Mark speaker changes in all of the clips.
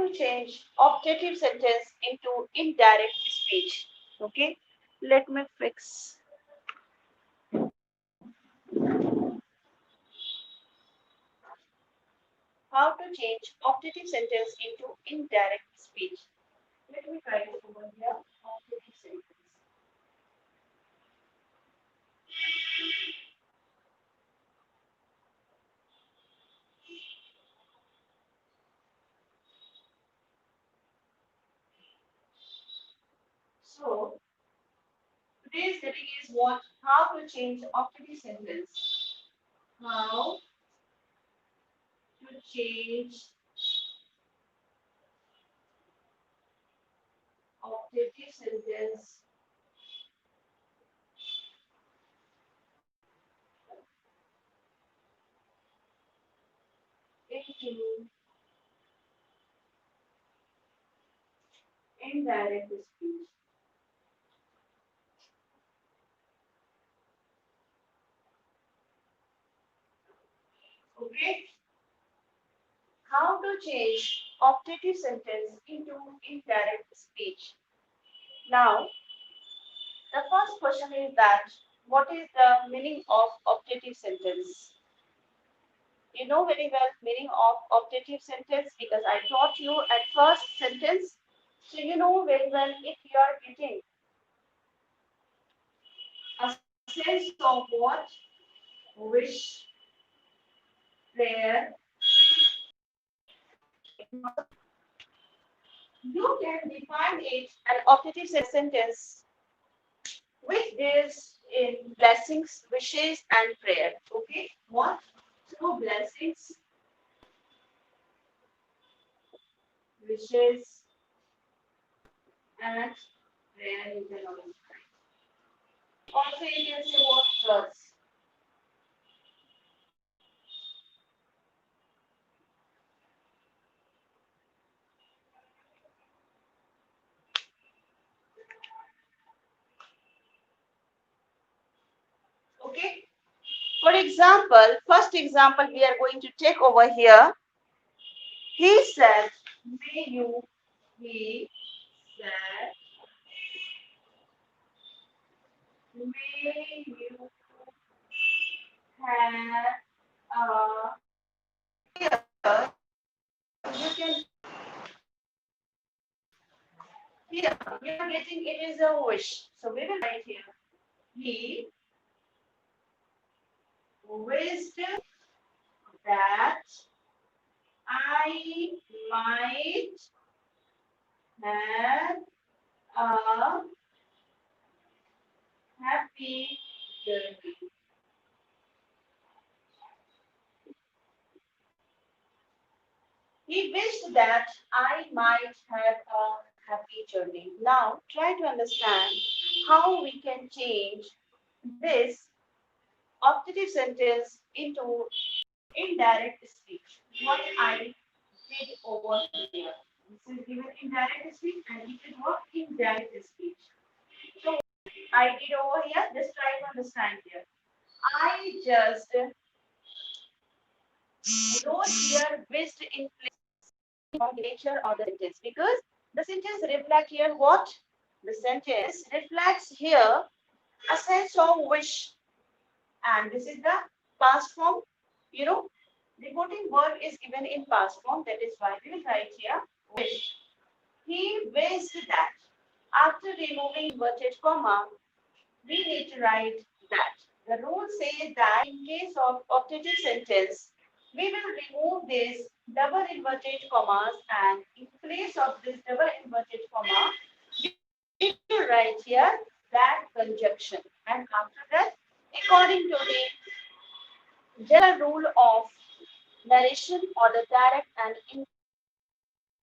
Speaker 1: to change optative sentence into indirect speech. Okay, let me fix. How to change optative sentence into indirect speech. Let me try this over here. Optative sentence. So today's topic is what? How to change optative sentence. How to change optative sentence into indirect speech. Okay. How to change optative sentence into indirect speech. Now, the first question is that what is the meaning of optative sentence? You know very well meaning of optative sentence because I taught you at first sentence. So you know very well if you are getting a sense of what wish, prayer, you can define it an optative sentence which deals in blessings, wishes, and prayer. Okay, what? So blessings, wishes, and prayer you can also. Also, you can say what words. Okay. For example, first example we are going to take over here. He said, may you, he said, may you have you can here we are getting it is a wish. So we will write here. He wished that I might have a happy journey. He wished that I might have a happy journey. Now, try to understand how we can change this optative sentence into indirect speech. What I did over here. This is given indirect speech and it is what indirect speech. So, I did over here, just try to understand here. I just wrote here wished in of nature of the sentence because the sentence reflects here what? The sentence reflects here a sense of wish and this is the past form. You know, reporting word is given in past form. That is why we will write here wish. He wished that. After removing inverted comma, we need to write that. The rule says that in case of optative sentence, we will remove this double inverted commas and in place of this double inverted comma, we will write here that conjunction. And after that, according to the general rule of narration or the direct and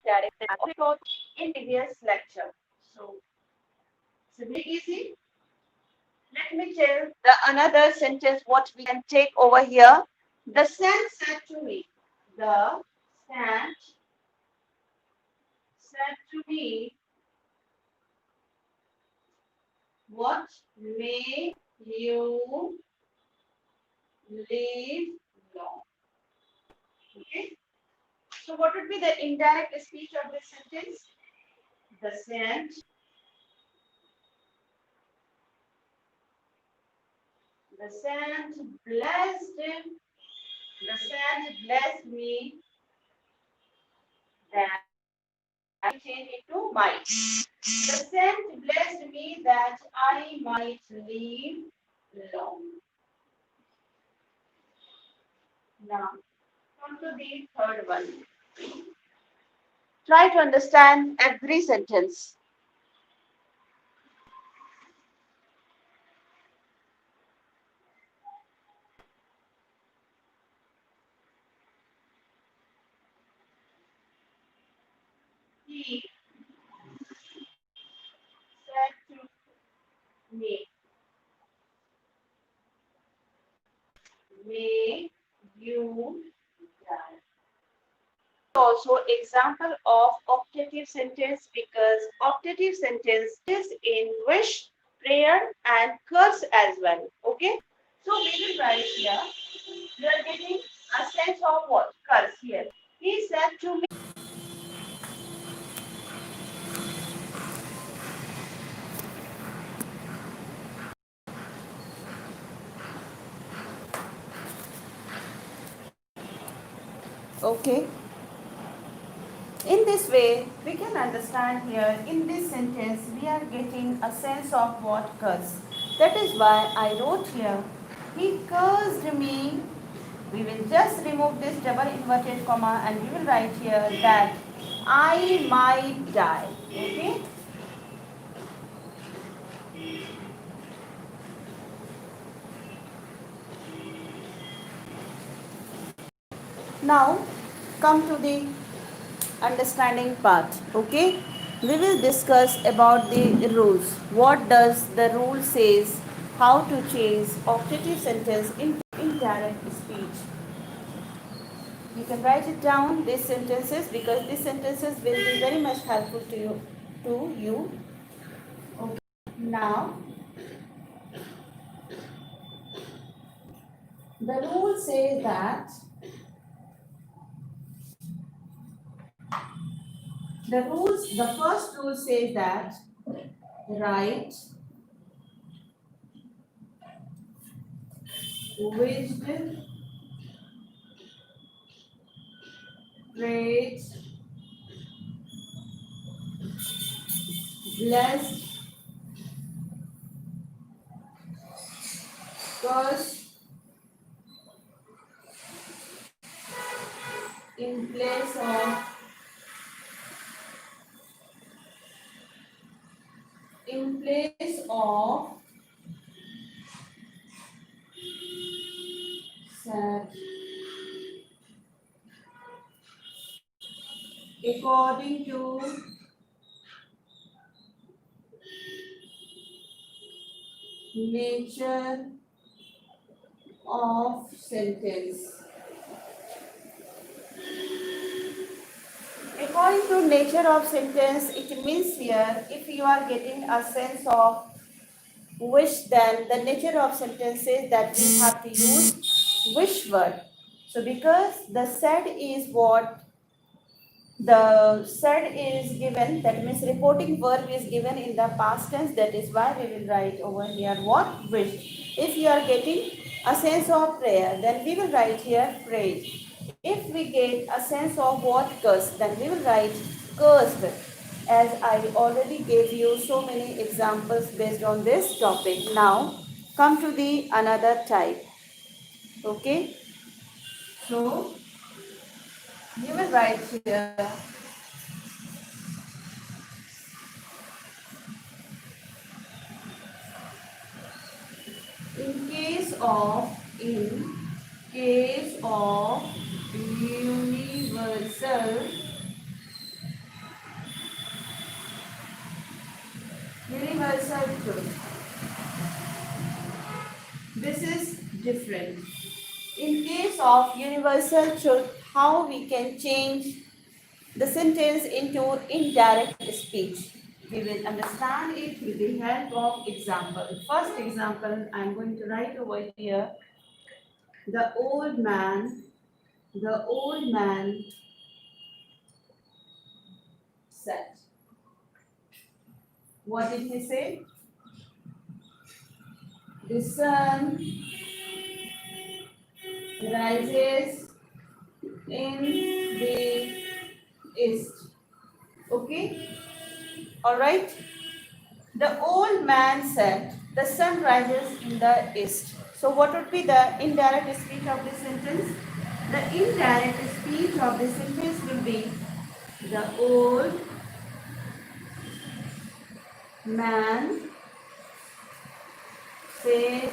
Speaker 1: indirect we taught in previous lecture. So it's very easy. Let me tell the another sentence what we can take over here. The saint said to me. The saint said to me, what may you live long? Okay. So what would be the indirect speech of this sentence? The saint blessed the saint blessed me that I change it to might. The saint blessed me that I might live long. Now, come to the third one. Try to understand every sentence. He said to me, may you die. Also example of optative sentence because optative sentence is in wish, prayer and curse as well. Okay. So we will write here. You are getting a sense of what? Curse here. He said to me. Okay. In this way, we can understand here in this sentence we are getting a sense of what curse. That is why I wrote here, he cursed me. We will just remove this double inverted comma and we will write here that I might die. Okay. Now come to the understanding part. Okay. We will discuss about the rules. What does the rule says? How to change optative sentence into indirect speech. You can write it down these sentences because these sentences will be very much helpful to you. Okay. Now the rule says that the first rule says that write wished, prayed, blessed, cursed in place of sad according to nature of sentence. According to nature of sentence, it means here if you are getting a sense of wish, then the nature of sentence says that we have to use wish word. So because the said is what the said is given, that means reporting verb is given in the past tense, that is why we will write over here what? Wish. If you are getting a sense of prayer, then we will write here prayed. If we get a sense of what? Curse, then we will write cursed, as I already gave you so many examples based on this topic. Now come to the another type. Okay, so you will write here in case of universal truth. This is different. In case of universal truth, how we can change the sentence into indirect speech? We will understand it with the help of example. First example, I am going to write over here. The old man set. What did he say? The sun rises in the east. Okay? Alright? The old man said, the sun rises in the east. So what would be the indirect speech of this sentence? The indirect speech of this sentence will be, the old man said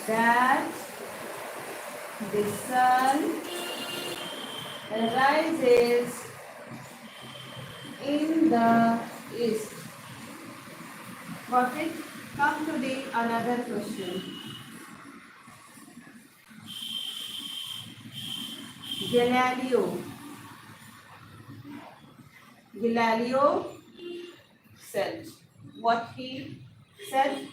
Speaker 1: that the sun rises in the east. Got it? Come to the another question. Galileo said. What he said?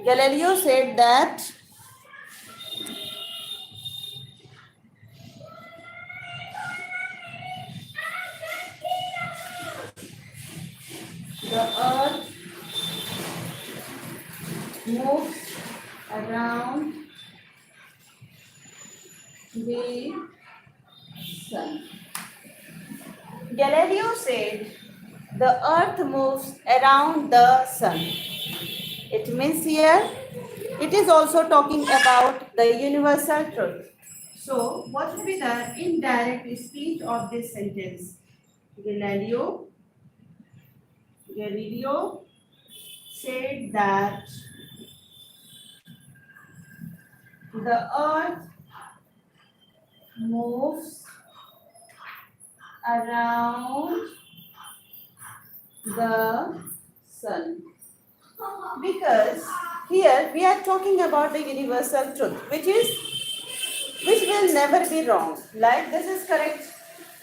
Speaker 1: Galileo said that the earth moves around the sun. Galileo said the earth moves around the sun. It means here it is also talking about the universal truth. So, what will be the indirect speech of this sentence? Galileo said that the earth moves around the sun. Because here we are talking about the universal truth, which will never be wrong. Like this is correct.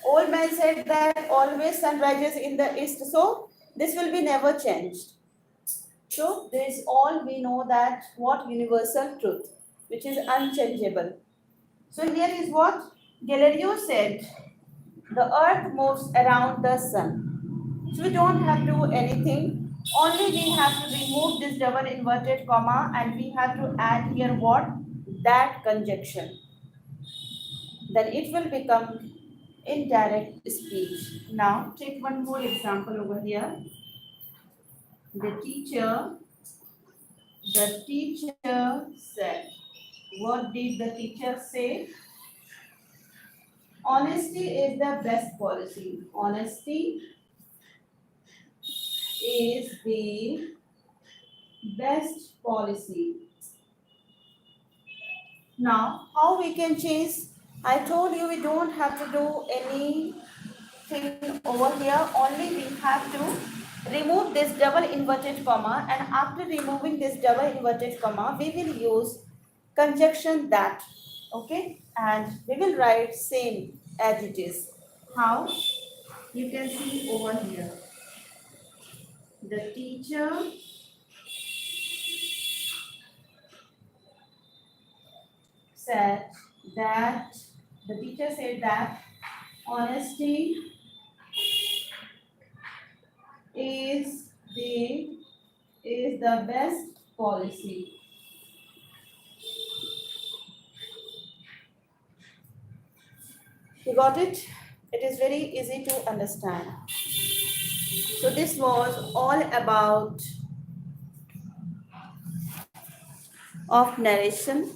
Speaker 1: Old man said that always sun rises in the east, so this will be never changed. So this all we know that what universal truth, which is unchangeable. So here is what Galileo said: the earth moves around the sun. So we don't have to do anything. Only we have to remove this double inverted comma and we have to add here what? That conjunction. Then it will become indirect speech. Now take one more example over here. The teacher said. What did the teacher say? Honesty is the best policy. Honesty is the best policy. Now, how we can change? I told you we don't have to do anything over here. Only we have to remove this double inverted comma, and after removing this double inverted comma, we will use conjunction that. Okay, and we will write same as it is. How? You can see over here. The teacher said that honesty is the best policy. You got it? It is very easy to understand. So this was all about of narration.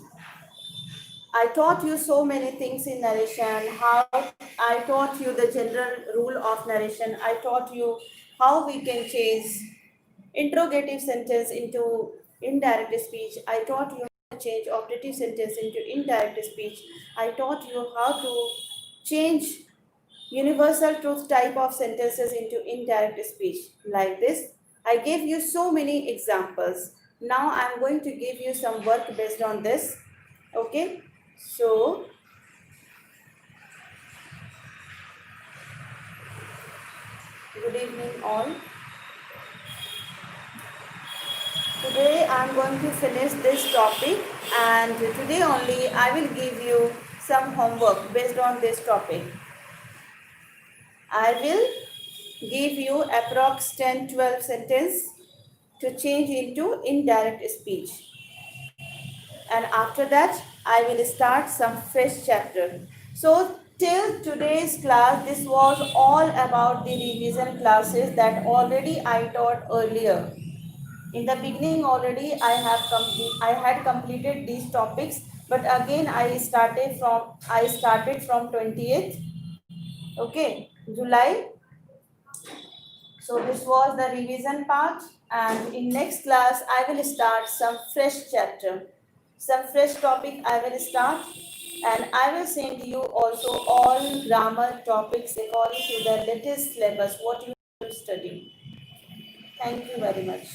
Speaker 1: I taught you so many things in narration, how I taught you the general rule of narration. I taught you how we can change interrogative sentence into indirect speech. I taught you how to change optative sentence into indirect speech. I taught you how to change universal truth type of sentences into indirect speech. Like this, I gave you so many examples. Now I'm going to give you some work based on this. Okay, so good evening all. Today I'm going to finish this topic, and today only I will give you some homework based on this topic. I will give you approx 10-12 sentence to change into indirect speech. And after that, I will start some fresh chapter. So till today's class, this was all about the revision classes that already I taught earlier. In the beginning already I had completed these topics, but again I started from 20th, okay, July. So this was the revision part, and in next class I will start some fresh chapter, some fresh topic I will start, and I will send you also all grammar topics according to the latest syllabus what you will study. Thank you very much.